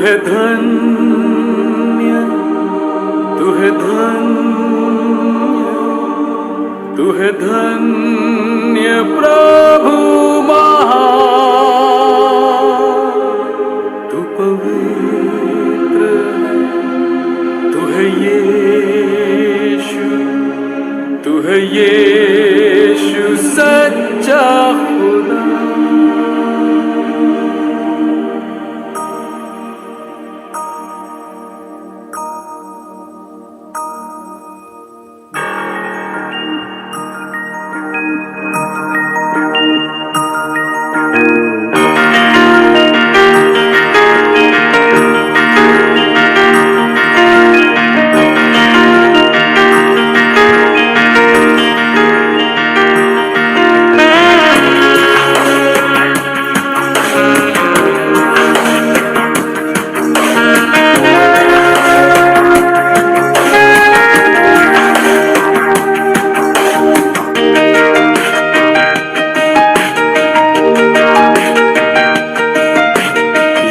है धन्य, तू है धन्य, तू है धन्य प्रभु महान, तू पवित्र है, तू है यीशु, तू है यीशु सच्चा खुदा।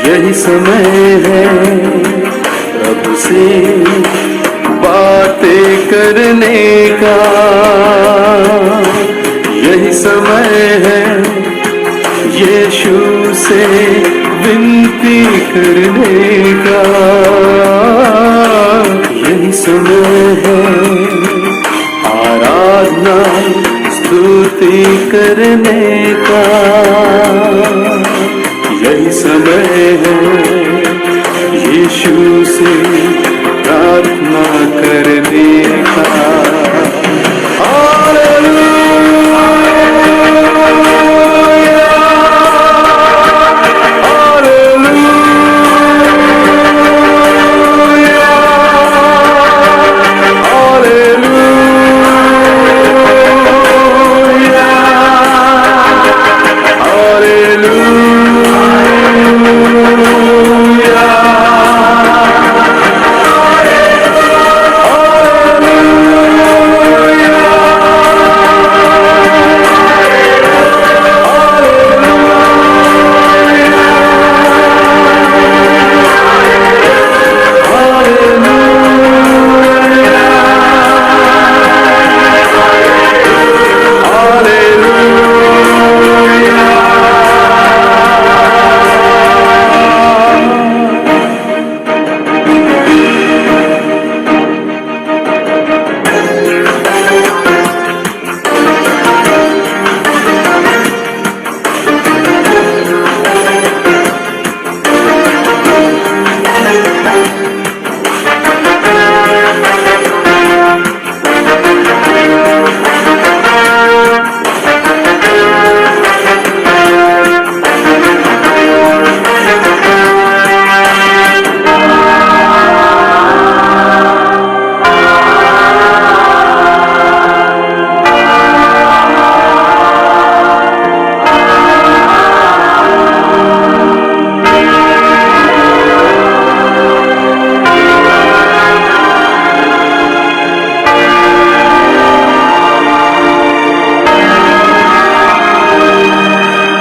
यही समय है प्रभु से बातें करने का, यही समय है यीशु से विनती करने का, यही समय है आराधना स्तुति करने का, यही समय है यीशु से प्रार्थना करने का।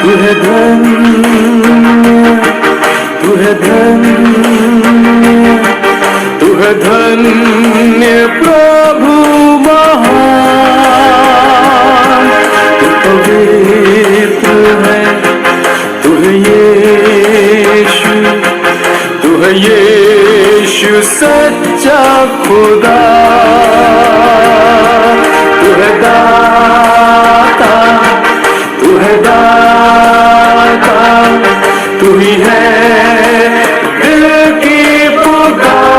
तू है धन्य, तू है धन्य, तू है धन्य प्रभु महान, तू पवित्र है, तू है यीशु, तू है यीशु सच्चा खुदा, तू है दाता, तू है दाता, तू ही है दिल की पुकार,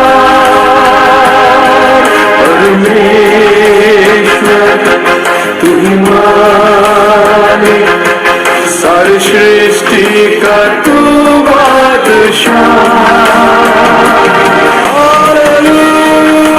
परमेश्वर तू ही मालिक, सारी सृष्टि का तू बादशाह। हालेलुया।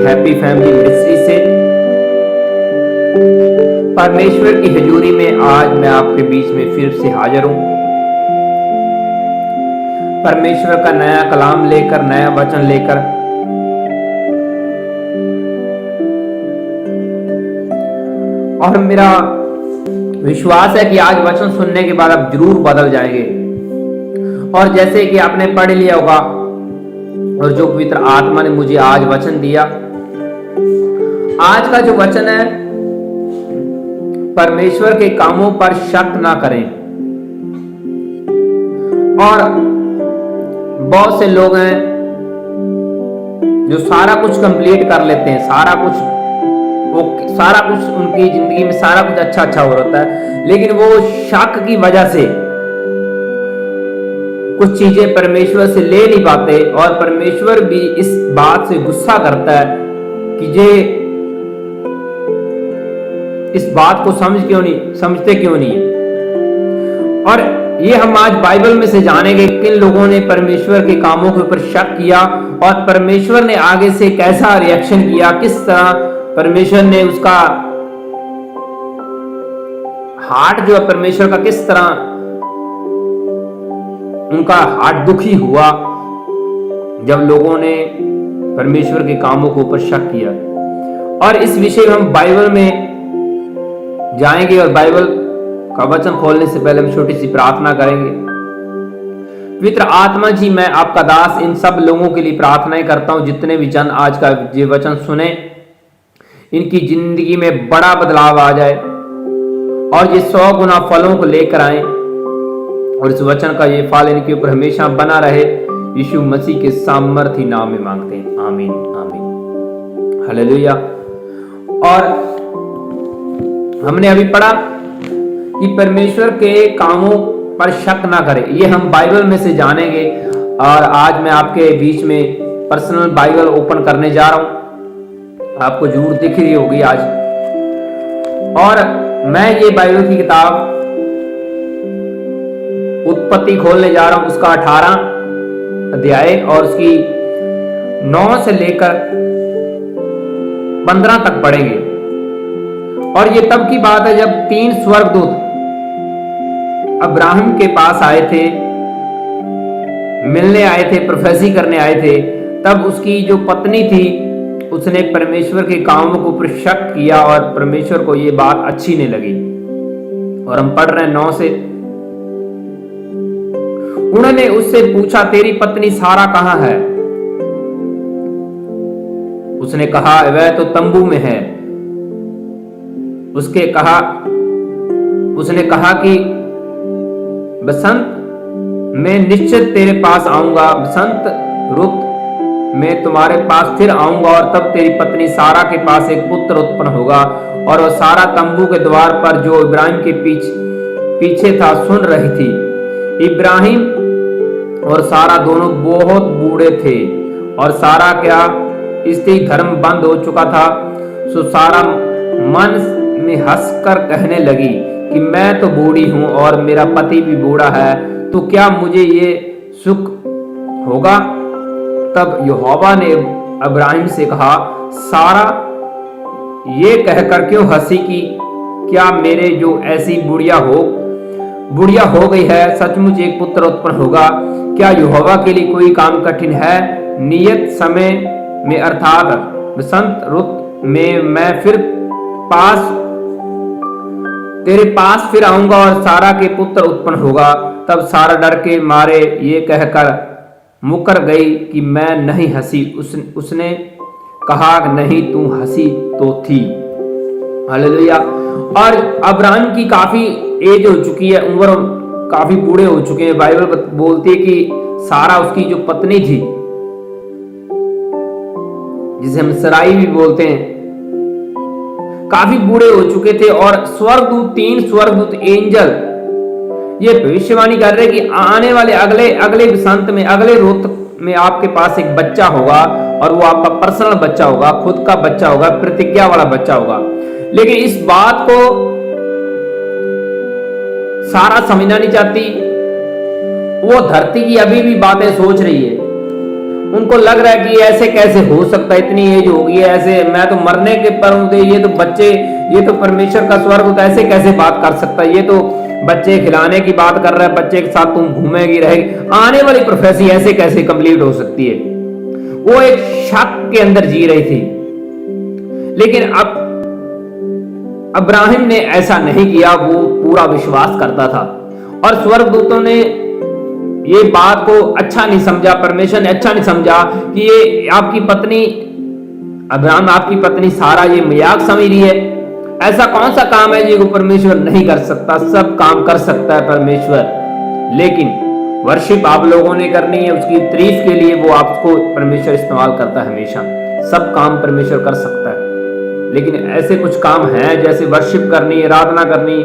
हैप्पी फैमिली मिनिस्ट्री से। परमेश्वर की हजूरी में आज मैं आपके बीच में फिर से हाजिर हूं, परमेश्वर का नया कलाम लेकर, नया वचन लेकर। और मेरा विश्वास है कि आज वचन सुनने के बाद आप जरूर बदल जाएंगे। और जैसे कि आपने पढ़ लिया होगा और जो पवित्र आत्मा ने मुझे आज वचन दिया, आज का जो वचन है, परमेश्वर के कामों पर शक ना करें। और बहुत से लोग हैं जो सारा कुछ कंप्लीट कर लेते हैं, सारा कुछ उनकी जिंदगी में सारा कुछ अच्छा हो रहा है, लेकिन वो शक की वजह से कुछ चीजें परमेश्वर से ले नहीं पाते। और परमेश्वर भी इस बात से गुस्सा करता है कि ये इस बात को समझते क्यों नहीं। और ये हम आज बाइबल में से जानेंगे किन लोगों ने परमेश्वर के कामों के ऊपर शक किया और परमेश्वर ने आगे से कैसा रिएक्शन किया, किस तरह परमेश्वर ने उसका हार्ट जो है परमेश्वर का किस तरह उनका हार्ट दुखी हुआ जब लोगों ने परमेश्वर के कामों के ऊपर शक किया। और इस विषय में हम बाइबल में जाएंगे और बाइबल का वचन खोलने से पहले हम छोटी सी प्रार्थना करेंगे। पवित्र आत्मा जी, मैं आपका दास इन सब लोगों के लिए प्रार्थनाएं करता हूं जितने भी जन आज का ये वचन सुने, इनकी जिंदगी में बड़ा बदलाव आ जाए और ये 100 गुना फलों को लेकर आए और इस वचन का ये फल इनके ऊपर हमेशा बना रहे। यीशु मसीह के सामर्थी नाम में मांगते हैं, आमीन आमीन, हालेलुया। और हमने अभी पढ़ा कि परमेश्वर के कामों पर शक ना करें, ये हम बाइबल में से जानेंगे। और आज मैं आपके बीच में पर्सनल बाइबल ओपन करने जा रहा हूं, आपको जरूर दिख रही होगी आज। और मैं ये बाइबल की किताब उत्पत्ति खोलने जा रहा हूं, उसका 18 अध्याय और उसकी 9 से लेकर 15 तक पढ़ेंगे। और ये तब की बात है जब 3 स्वर्गदूत अब्राहम के पास आए थे, मिलने आए थे, प्रोफेसी करने आए थे। तब उसकी जो पत्नी थी उसने परमेश्वर के कामों को ऊपर शक किया और परमेश्वर को ये बात अच्छी नहीं लगी। और हम पढ़ रहे हैं 9 से। उन्होंने उससे पूछा, तेरी पत्नी सारा कहां है? उसने कहा, वह तो तंबू में है। उसने कहा कि बसंत मैं निश्चित तेरे पास आऊंगा, बसंत रुत मैं तुम्हारे पास फिर आऊंगा और तब तेरी पत्नी सारा के पास एक पुत्र उत्पन्न होगा। और वह सारा तंबू के द्वार पर जो इब्राहिम के पीछे था सुन रही थी। इब्राहिम और सारा दोनों बहुत बूढ़े थे और सारा क्या स्त्री धर्म बंद हो चुका था। सो सारा मन में हंसकर कहने लगी कि मैं तो बूढ़ी हूं और मेरा पति भी बूढ़ा है, तो क्या मुझे ये सुख होगा? तब यहोवा ने अब्राहिम से कहा, सारा ये कहकर क्यों हंसी कि क्या मेरे जो ऐसी बुढ़िया हो गई है, सचमुच एक पुत्र उत्पन्न होगा। क्या यहोवा के लिए कोई काम कठिन है? नियत समय में अर्थात बसंत रुत में मैं तेरे पास फिर आऊंगा और सारा के पुत्र उत्पन्न होगा। तब सारा डर के मारे ये कहकर मुकर गई कि मैं नहीं हंसी। उसने कहा, नहीं तू हंसी तो थी। हालेलुया। और अब्राहम की काफी एज हो चुकी है, उम्र काफी बूढ़े हो चुके हैं। बाइबल बोलती है कि सारा उसकी जो पत्नी थी, जिसे हम सराई भी बोलते हैं, काफी बूढ़े हो चुके थे। और स्वर्गदूत 3 स्वर्गदूत एंजल ये भविष्यवाणी कर रहे कि आने वाले अगले बसंत में, अगले रुत में आपके पास एक बच्चा होगा और वो आपका पर्सनल बच्चा होगा, खुद का बच्चा होगा, प्रतिज्ञा वाला बच्चा होगा। लेकिन इस बात को सारा समझना नहीं चाहती। वो धरती की अभी भी बातें सोच रही है। उनको लग रहा है कि ऐसे कैसे हो सकता है, इतनी एज हो गई है, ऐसे मैं तो मरने के पर हूं, ये तो बच्चे, ये तो परमेश्वर का स्वर्ग, तो ऐसे कैसे बात कर सकता है, ये तो बच्चे खिलाने की बात कर रहा है, बच्चे के साथ तुम घूमेगी रहेगी, आने वाली प्रोफेसी ऐसे कैसे कंप्लीट हो सकती है। वो एक शक के अंदर जी रही थी। लेकिन अब अब्राहम ने ऐसा नहीं किया, वो पूरा विश्वास करता था। और स्वर्गदूतों ने ये बात को अच्छा नहीं समझा, परमेश्वर ने अच्छा नहीं समझा कि ये आपकी पत्नी अब्राहम, आपकी पत्नी सारा ये मजाक समझ रही है। ऐसा कौन सा काम है जो परमेश्वर नहीं कर सकता, सब काम कर सकता है परमेश्वर। लेकिन वर्शिप आप लोगों ने करनी है, उसकी तारीफ के लिए वो आपको परमेश्वर इस्तेमाल करता है हमेशा। सब काम परमेश्वर कर सकता है, लेकिन ऐसे कुछ काम हैं जैसे वर्शिप करनी, आराधना करनी,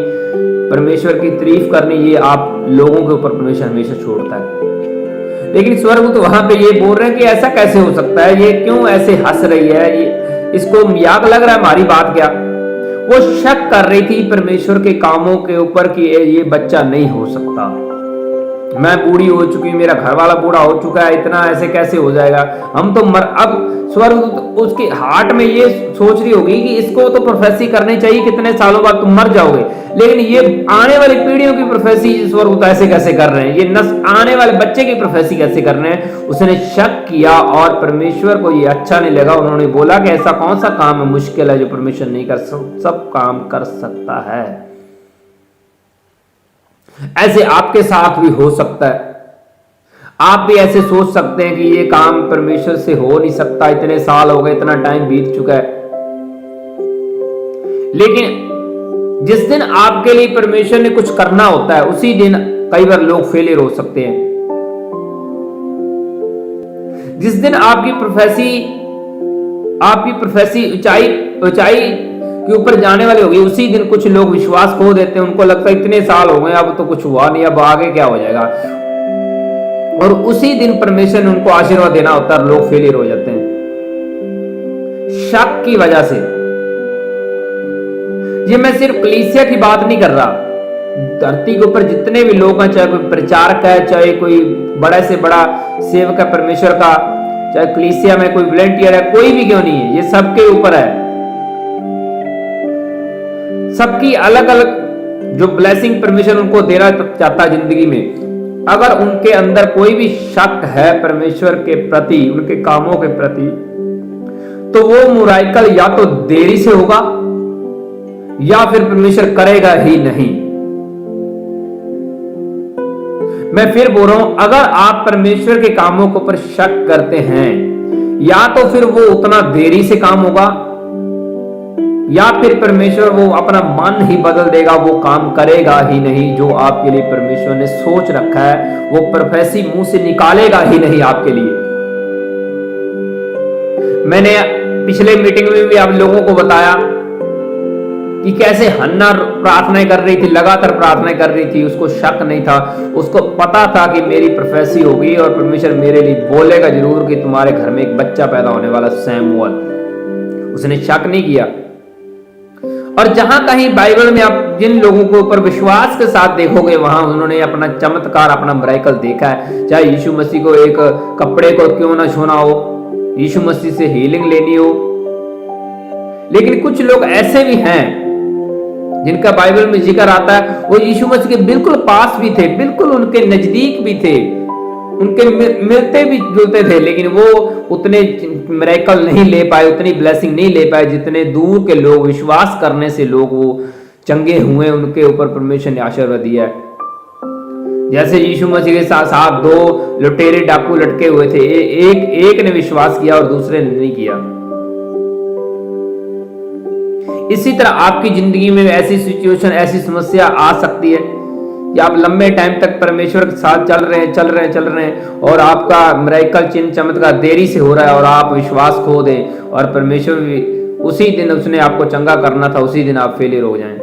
परमेश्वर की तारीफ करनी, ये आप लोगों के ऊपर परमेश्वर हमेशा छोड़ता है। लेकिन स्वर्गदूत वहां पे ये बोल रहे हैं कि ऐसा कैसे हो सकता है, ये क्यों ऐसे हंस रही है, ये इसको मजाक लग रहा है हमारी बात क्या। वो शक कर रही थी परमेश्वर के कामों के ऊपर कि ये बच्चा नहीं हो सकता, मैं बूढ़ी हो चुकी, मेरा घर वाला बूढ़ा हो चुका है, इतना ऐसे कैसे हो जाएगा, हम तो मर। अब स्वर्गदूत उसके हार्ट में ये सोच रही होगी कि इसको तो प्रोफेसी करनी चाहिए, कितने सालों बाद तुम मर जाओगे। लेकिन ये आने वाली पीढ़ियों की प्रोफेसी स्वर्गदूत ऐसे कैसे कर रहे हैं, ये आने वाले बच्चे की प्रोफेसी कैसे कर रहे हैं। उसने शक किया और परमेश्वर को ये अच्छा नहीं लगा। उन्होंने बोला कि ऐसा कौन सा काम है मुश्किल है जो परमेश्वर नहीं कर सकता, सब काम कर सकता है। ऐसे आपके साथ भी हो सकता है। आप भी ऐसे सोच सकते हैं कि ये काम परमेश्वर से हो नहीं सकता, इतने साल हो गए, इतना टाइम बीत चुका है। लेकिन जिस दिन आपके लिए परमेश्वर ने कुछ करना होता है, उसी दिन कई बार लोग फेलियर हो सकते हैं। जिस दिन आपकी प्रोफेसी ऊंचाई के ऊपर जाने वाली होगी, उसी दिन कुछ लोग विश्वास खो देते हैं। उनको लगता है इतने साल हो गए, अब तो कुछ हुआ नहीं, अब आगे क्या हो जाएगा। और उसी दिन परमेश्वर ने उनको आशीर्वाद देना होता है, लोग फेलियर हो जाते हैं शक की वजह से। ये मैं सिर्फ कलीसिया की बात नहीं कर रहा, धरती के ऊपर जितने भी लोग हैं, चाहे कोई प्रचारक है, चाहे कोई बड़ा से बड़ा सेवक है परमेश्वर का, चाहे कलीसिया में कोई वॉलंटियर है, कोई भी क्यों नहीं है, ये सबके ऊपर है। सबकी अलग अलग जो ब्लेसिंग परमेश्वर उनको देना चाहता है जिंदगी में। अगर उनके अंदर कोई भी शक है परमेश्वर के प्रति, उनके कामों के प्रति, तो वो मिरेकल या तो देरी से होगा या फिर परमेश्वर करेगा ही नहीं। मैं फिर बोल रहा हूं, अगर आप परमेश्वर के कामों के ऊपर शक करते हैं, या तो फिर वो उतना देरी से काम होगा, या फिर परमेश्वर वो अपना मन ही बदल देगा, वो काम करेगा ही नहीं जो आपके लिए परमेश्वर ने सोच रखा है, वो प्रोफेसी मुंह से निकालेगा ही नहीं आपके लिए। मैंने पिछले मीटिंग में भी आप लोगों को बताया कि कैसे हन्ना प्रार्थना कर रही थी, लगातार प्रार्थना कर रही थी, उसको शक नहीं था, उसको पता था कि मेरी प्रोफेसी होगी और परमेश्वर मेरे लिए बोलेगा जरूर कि तुम्हारे घर में एक बच्चा पैदा होने वाला, सैमुअल। उसने शक नहीं किया। और जहां कहीं बाइबल में आप जिन लोगों को ऊपर विश्वास के साथ देखोगे, वहां उन्होंने अपना चमत्कार, अपना मिरेकल देखा है। चाहे यीशु मसीह को एक कपड़े को क्यों ना छूना हो, यीशु मसीह से हीलिंग लेनी हो। लेकिन कुछ लोग ऐसे भी हैं जिनका बाइबल में जिक्र आता है, वो यीशु मसीह के बिल्कुल पास भी थे, बिल्कुल उनके नजदीक भी थे, उनके मिलते भी जुलते थे, लेकिन वो उतने मिरेकल नहीं ले पाए, उतनी ब्लेसिंग नहीं ले पाए जितने दूर के लोग, विश्वास करने से लोग वो चंगे हुए, उनके ऊपर परमेश्वर ने आशीर्वाद दिया है। जैसे यीशु मसीह के साथ दो लुटेरे डाकू लटके हुए थे, एक ने विश्वास किया और दूसरे ने नहीं किया। इसी तरह आपकी जिंदगी में ऐसी सिचुएशन, ऐसी समस्या आ सकती है कि आप लंबे टाइम तक परमेश्वर के साथ चल रहे हैं और आपका मिरेकल, चिन्ह, चमत्कार देरी से हो रहा है और आप विश्वास खो दें और परमेश्वर भी उसी दिन उसने आपको चंगा करना था, उसी दिन आप फेलियर हो जाएं।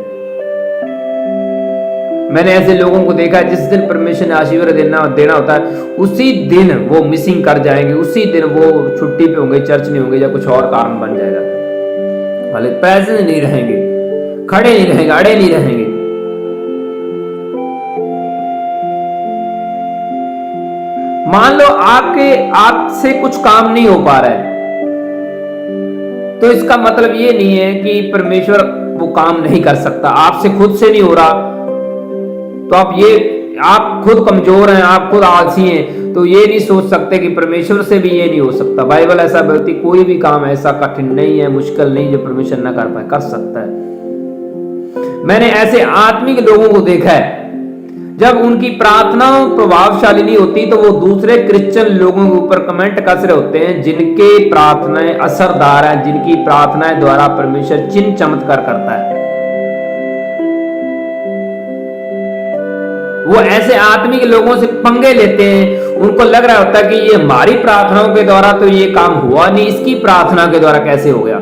मैंने ऐसे लोगों को देखा है, जिस दिन परमेश्वर ने आशीर्वाद देना होता है, उसी दिन वो मिसिंग कर जाएंगे, उसी दिन वो छुट्टी पे होंगे, चर्च नहीं होंगे या कुछ और कारण बन जाएगा। भले पैसे नहीं रहेंगे, खड़े नहीं रहेंगे, अड़े नहीं रहेंगे। मान लो आपसे कुछ काम नहीं हो पा रहा है, तो इसका मतलब ये नहीं है कि परमेश्वर वो काम नहीं कर सकता। आपसे खुद से नहीं हो रहा, तो आप खुद कमजोर हैं, आप खुद आलसी हैं, तो ये नहीं सोच सकते कि परमेश्वर से भी ये नहीं हो सकता। बाइबल ऐसा बोलती, कोई भी काम ऐसा कठिन नहीं है, मुश्किल नहीं जो परमेश्वर ना कर पाए, कर सकता है। मैंने ऐसे आत्मिक लोगों को देखा है, जब उनकी प्रार्थना प्रभावशाली नहीं होती तो वो दूसरे क्रिश्चियन लोगों के ऊपर कमेंट कस रहे होते हैं जिनके प्रार्थनाएं असरदार हैं, जिनकी प्रार्थनाएं द्वारा परमेश्वर चिन्ह चमत्कार करता है। वो ऐसे आत्मिक लोगों से पंगे लेते हैं, उनको लग रहा होता है कि ये हमारी प्रार्थनाओं के द्वारा तो ये काम हुआ नहीं, इसकी प्रार्थना के द्वारा कैसे हो गया।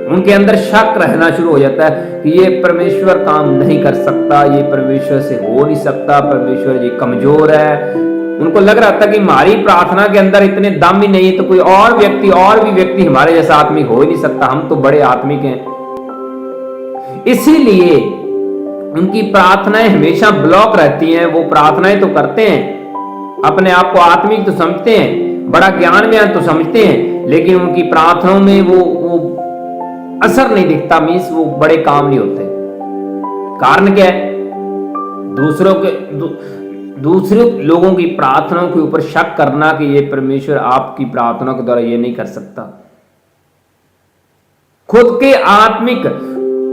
उनके अंदर शक रहना शुरू हो जाता है कि ये परमेश्वर काम नहीं कर सकता, ये परमेश्वर से हो नहीं सकता, परमेश्वर ये कमजोर है। उनको लग रहा था कि हमारी प्रार्थना के अंदर इतने दम ही नहीं, तो कोई और भी व्यक्ति हमारे जैसा आत्मिक हो ही नहीं सकता, हम तो बड़े आत्मिक हैं। इसीलिए उनकी प्रार्थनाएं हमेशा ब्लॉक रहती हैं। वो प्रार्थनाएं तो करते हैं, अपने आप को आत्मिक तो समझते हैं, बड़ा ज्ञान तो समझते हैं, लेकिन उनकी प्रार्थनाओं में वो असर नहीं दिखता, मीन्स वो बड़े काम नहीं होते। कारण क्या है? दूसरे लोगों की प्रार्थनाओं के ऊपर शक करना कि ये परमेश्वर आपकी प्रार्थनाओं के द्वारा ये नहीं कर सकता। खुद के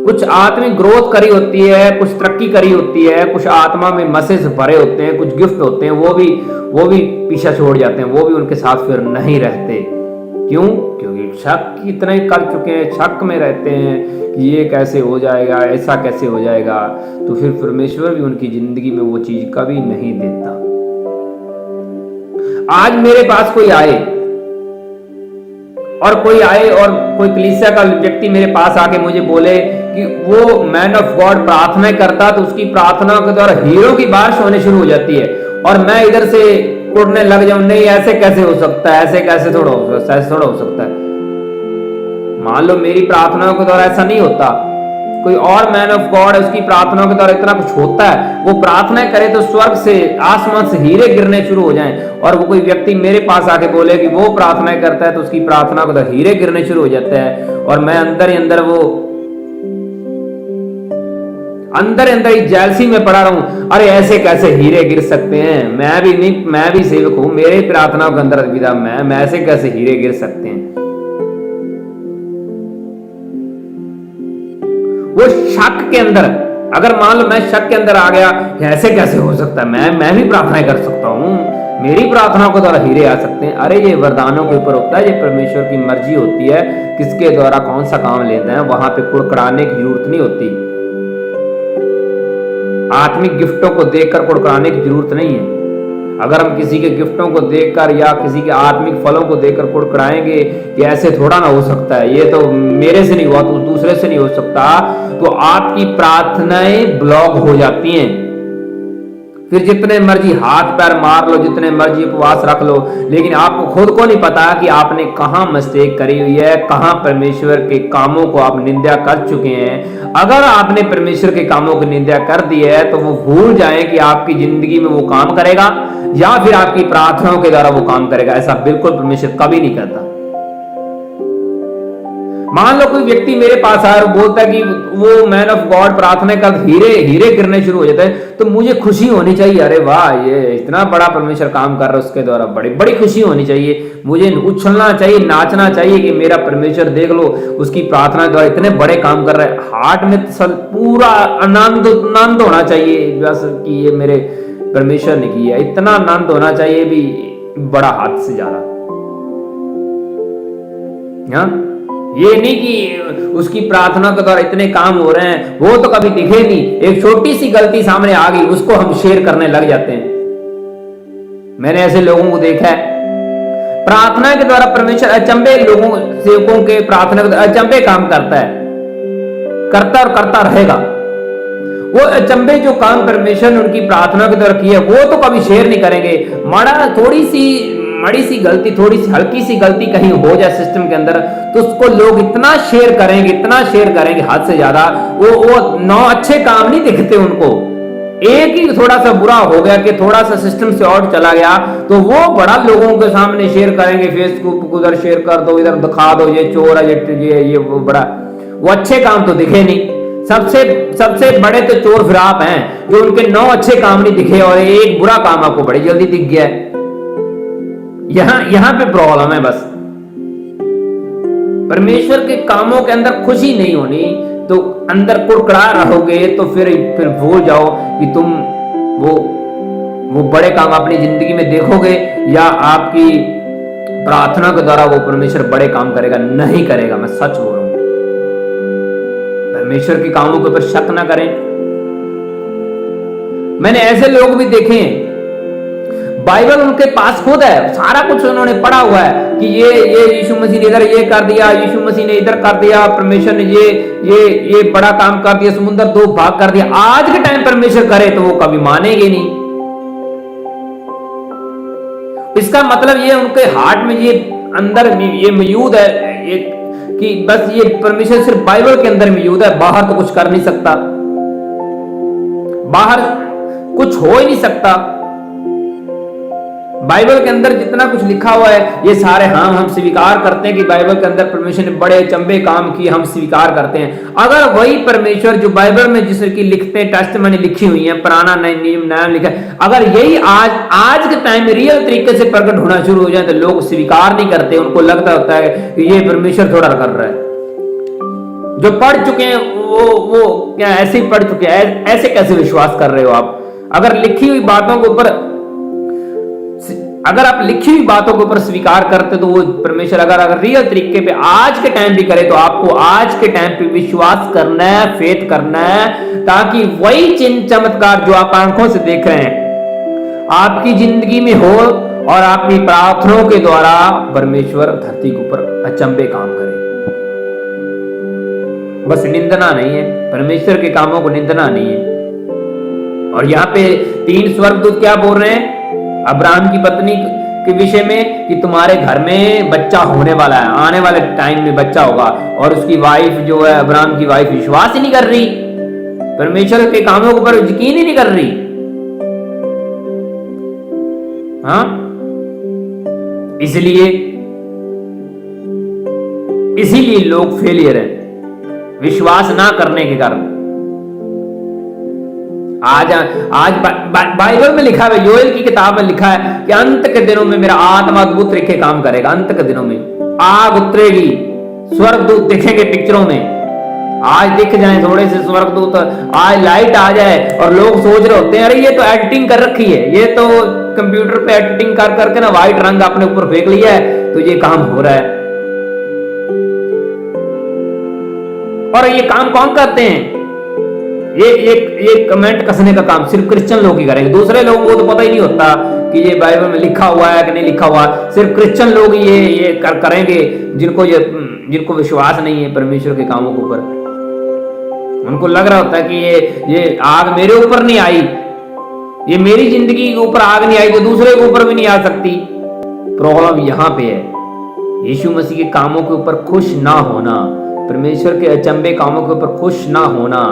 कुछ आत्मिक ग्रोथ करी होती है, कुछ तरक्की करी होती है, कुछ आत्मा में मैसेज भरे होते हैं, कुछ गिफ्ट होते हैं, वो भी पीछा छोड़ जाते हैं, वो भी उनके साथ फिर नहीं रहते। क्यों? क्योंकि शक इतने कर चुके हैं, शक में रहते हैं कि ये कैसे हो जाएगा, ऐसा कैसे हो जाएगा, तो फिर परमेश्वर भी उनकी जिंदगी में वो चीज कभी नहीं देता। आज मेरे पास कोई आए और कोई कलीसिया का व्यक्ति मेरे पास आके मुझे बोले कि वो मैन ऑफ गॉड प्रार्थना करता, तो उसकी प्रार्थना के द्वारा हीरो की बारिश होने शुरू हो जाती है, और मैं इधर से उड़ने लग जाऊं, नहीं ऐसे कैसे हो सकता है, ऐसे थोड़ा हो सकता है। मान लो मेरी प्रार्थनाओं के द्वारा ऐसा नहीं होता, कोई और मैन ऑफ गॉड है, उसकी प्रार्थनाओं के द्वारा इतना कुछ होता है, वो प्रार्थना करे तो स्वर्ग से, आसमान से हीरे गिरने शुरू हो जाएं, और वो कोई व्यक्ति मेरे पास आके बोले कि वो प्रार्थना करता है तो उसकी प्रार्थना के द्वारा हीरे गिरने शुरू हो जाते हैं, और मैं अंदर ही अंदर ही जैलसी में पड़ा रहूं, अरे ऐसे कैसे हीरे गिर सकते हैं, मैं भी सेवक हूं, मेरे प्रार्थनाओं के अंदर विदा मैं ऐसे कैसे हीरे गिर सकते हैं। वो शक के अंदर, अगर मान लो मैं शक के अंदर आ गया, ऐसे कैसे हो सकता है, मैं भी प्रार्थना कर सकता हूं, मेरी प्रार्थनाओं के द्वारा हीरे आ सकते हैं। अरे ये वरदानों के ऊपर होता है, ये परमेश्वर की मर्जी होती है, किसके द्वारा कौन सा काम लेते हैं, वहां पे कुड़कड़ाने की जरूरत नहीं होती। आत्मिक गिफ्टों को देखकर कुड़कुड़ाने की जरूरत नहीं है। अगर हम किसी के गिफ्टों को देखकर या किसी के आत्मिक फलों को देखकर कुड़कुड़ाएंगे कि ऐसे थोड़ा ना हो सकता है, ये तो मेरे से नहीं हुआ तो दूसरे से नहीं हो सकता, तो आपकी प्रार्थनाएं ब्लॉक हो जाती हैं। फिर जितने मर्जी हाथ पैर मार लो, जितने मर्जी उपवास रख लो, लेकिन आपको खुद को नहीं पता कि आपने कहां मिस्टेक करी हुई है, कहां परमेश्वर के कामों को आप निंदा कर चुके हैं। अगर आपने परमेश्वर के कामों की निंदा कर दी है तो वो भूल जाएं कि आपकी जिंदगी में वो काम करेगा या फिर आपकी प्रार्थनाओं के द्वारा वो काम करेगा। ऐसा बिल्कुल परमेश्वर कभी नहीं करता। मान लो कोई व्यक्ति मेरे पास आया और बोलता है कि वो मैन ऑफ गॉड प्रार्थना कर हीरे गिरने शुरू हो जाते हैं, तो मुझे खुशी होनी चाहिए, अरे वाह ये इतना बड़ा परमेश्वर काम कर रहा है, उसके द्वारा बड़ी खुशी होनी चाहिए, मुझे उछलना चाहिए, नाचना चाहिए कि मेरा परमेश्वर देख लो उसकी प्रार्थना द्वारा इतने बड़े काम कर रहा है। हार्ट में पूरा आनंद होना चाहिए बस कि ये मेरे परमेश्वर ने किया, इतना आनंद होना चाहिए भी बड़ा हाथ से ज्यादा। ये नहीं कि उसकी प्रार्थना के द्वारा इतने काम हो रहे हैं, वो तो कभी दिखे नहीं, एक छोटी सी गलती सामने आ गई उसको हम शेयर करने लग जाते हैं। मैंने ऐसे लोगों को देखा है, प्रार्थना के द्वारा परमेश्वर अचंभे लोगों सेवकों के प्रार्थना के द्वारा अचंभे काम करता है, करता और करता रहेगा। वो अचंभे जो काम परमेश्वर ने उनकी प्रार्थना के द्वारा किया वो तो कभी शेयर नहीं करेंगे। मड़ी सी गलती, थोड़ी सी हल्की सी गलती कहीं हो जाए सिस्टम के अंदर तो उसको लोग इतना शेयर करेंगे हद से ज्यादा। वो 9 अच्छे काम नहीं दिखते उनको, एक ही थोड़ा सा बुरा हो गया कि थोड़ा सा सिस्टम से आउट चला गया, तो वो बड़ा लोगों के सामने शेयर करेंगे, फेसबुक उधर शेयर कर दो, इधर दिखा दो, ये चोर है, ये वो बड़ा, वो अच्छे काम तो दिखे नहीं। सबसे बड़े तो चोर फिर आप हैं, जो उनके 9 अच्छे काम नहीं दिखे और एक बुरा काम आपको बड़ी जल्दी दिख गया है। यहां पे प्रॉब्लम है बस। परमेश्वर के कामों के अंदर खुशी नहीं होनी तो अंदर कुड़कुड़ा रहोगे, तो फिर भूल जाओ कि तुम वो बड़े काम अपनी जिंदगी में देखोगे, या आपकी प्रार्थना के द्वारा वो परमेश्वर बड़े काम करेगा, नहीं करेगा। मैं सच बोल रहा हूं। परमेश्वर के कामों के ऊपर शक ना करें। मैंने ऐसे लोग भी देखे हैं, बाइबल उनके पास खुद है, सारा कुछ उन्होंने पढ़ा हुआ है कि ये यीशु मसीह ने इधर ये कर दिया, यीशु मसीह ने इधर कर दिया, परमेश्वर ने ये बड़ा काम कर दिया, समुद्र 2 भाग कर दिया। आज के टाइम परमेश्वर करे तो वो कभी मानेंगे नहीं। इसका मतलब ये उनके हार्ट में ये अंदर ये मौजूद है कि बस ये परमेश्वर सिर्फ बाइबल के अंदर मौजूद है, बाहर तो कुछ कर नहीं सकता, बाहर कुछ हो ही नहीं सकता। बाइबल के अंदर जितना कुछ लिखा हुआ है ये सारे हम स्वीकार करते हैं कि बाइबल के अंदर परमेश्वर ने बड़े चंबे काम किए, हम स्वीकार करते हैं। अगर वही परमेश्वर जो बाइबल में जिसे कि लिखते हैं, टेस्टमनी लिखी हुई है, पुराना नियम नया लिखा है, अगर यही आज के टाइम में रियल तरीके से प्रकट होना शुरू हो जाए तो लोग स्वीकार नहीं करते। उनको लगता होता है कि ये परमेश्वर थोड़ा कर रहा है। जो पढ़ चुके हैं वो क्या ऐसे ही पढ़ चुके हैं, ऐसे कैसे विश्वास कर रहे हो आप? अगर लिखी हुई बातों के ऊपर अगर आप लिखी हुई बातों के ऊपर स्वीकार करते तो वो परमेश्वर अगर रियल तरीके पे आज के टाइम भी करे तो आपको आज के टाइम पे विश्वास करना है, फेथ करना है, ताकि वही चिन्ह चमत्कार जो आप आंखों से देख रहे हैं आपकी जिंदगी में हो और आपकी प्रार्थनाओं के द्वारा परमेश्वर धरती के ऊपर अचंबे काम करे। बस निंदना नहीं है, परमेश्वर के कामों को निंदना नहीं है। और यहाँ पे 3 स्वर्गदूत क्या बोल रहे हैं अब्राहम की पत्नी के विषय में कि तुम्हारे घर में बच्चा होने वाला है, आने वाले टाइम में बच्चा होगा। और उसकी वाइफ जो है, अब्राहम की वाइफ, विश्वास ही नहीं कर रही, परमेश्वर के कामों के ऊपर यकीन ही नहीं कर रही। हाँ, इसीलिए लोग फेलियर हैं, विश्वास ना करने के कारण। आज बाइबल में लिखा है, योएल की किताब में लिखा है कि अंत के दिनों में मेरा आत्मा अद्भुत तरीके काम करेगा। अंत के दिनों में आग उतरेगी, स्वर्गदूत दिखेंगे पिक्चरों में। आज दिख जाए थोड़े से स्वर्गदूत, आज लाइट आ जाए और लोग सोच रहे होते हैं अरे ये तो एडिटिंग कर रखी है, ये तो कंप्यूटर पे एडिटिंग कर करके ना व्हाइट रंग अपने ऊपर फेंक लिया है तो ये काम हो रहा है। और ये काम कौन करते हैं? ये कमेंट कसने का काम सिर्फ क्रिश्चियन लोग ही करेंगे। दूसरे लोगों को तो पता ही नहीं होता कि ये बाइबल में लिखा हुआ है कि नहीं लिखा हुआ। सिर्फ क्रिश्चियन लोग ही ये करेंगे जिनको विश्वास नहीं है परमेश्वर के कामों के ऊपर। उनको लग रहा होता है कि ये आग मेरे ऊपर नहीं आई, ये मेरी जिंदगी के ऊपर आग नहीं आई तो दूसरे के ऊपर भी नहीं आ सकती। प्रॉब्लम यहां पे है, यीशु मसीह के कामों के ऊपर खुश ना होना, परमेश्वर के अचंबे कामों के ऊपर खुश ना होना।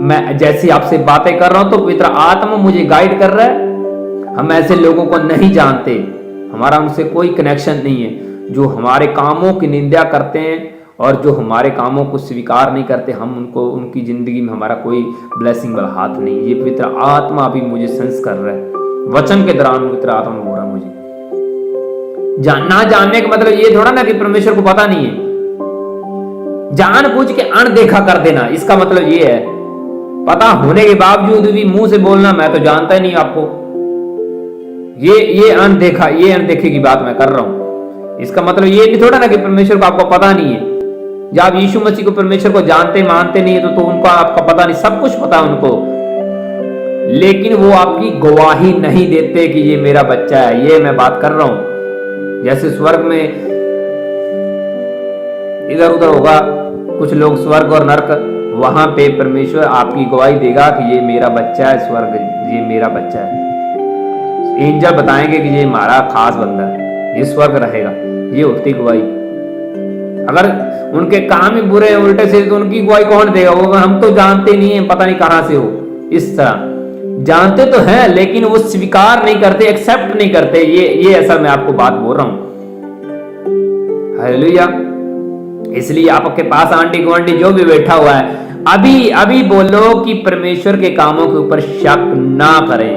मैं जैसी आपसे बातें कर रहा हूं तो पवित्र आत्मा मुझे गाइड कर रहा है। हम ऐसे लोगों को नहीं जानते, हमारा उनसे कोई कनेक्शन नहीं है जो हमारे कामों की निंदा करते हैं और जो हमारे कामों को स्वीकार नहीं करते। हम उनको, उनकी जिंदगी में हमारा कोई ब्लेसिंग वाला हाथ नहीं। ये पवित्र आत्मा अभी मुझे सेंस कर रहा है, वचन के दौरान पवित्र आत्मा बोल रहा है मुझे। ना जानने का मतलब ये थोड़ा ना कि परमेश्वर को पता नहीं है। जानबूझ के अनदेखा कर देना, इसका मतलब ये है। पता होने के बावजूद भी मुंह से बोलना मैं तो जानता ही नहीं आपको, ये अनदेखे की बात मैं कर रहा हूं। इसका मतलब ये नहीं थोड़ा ना कि परमेश्वर को आपको पता नहीं है। जब आप यीशु मसीह को, परमेश्वर को जानते मानते नहीं है तो उनको आपका पता नहीं, सब कुछ पता है उनको, लेकिन वो आपकी गवाही नहीं देते कि ये मेरा बच्चा है। ये मैं बात कर रहा हूं। जैसे स्वर्ग में इधर उधर होगा कुछ लोग, स्वर्ग और नरक, वहां पे परमेश्वर आपकी गवाही देगा कि ये मेरा बच्चा है, स्वर्ग ये मेरा बच्चा है। एंजल बताएंगे कि ये हमारा खास बंदा है, ये स्वर्ग रहेगा। ये होती गवाही। अगर उनके काम ही बुरे उल्टे से तो उनकी गवाही कौन देगा? वो हम तो जानते नहीं है, पता नहीं कहां से हो। इस तरह जानते तो हैं लेकिन वो स्वीकार नहीं करते, एक्सेप्ट नहीं करते। ये ऐसा मैं आपको बात बोल रहा हूं। हालेलुया। इसलिए आपके पास आंटी गुआंटी जो भी बैठा हुआ है, अभी अभी बोलो कि परमेश्वर के कामों के ऊपर शक ना करें,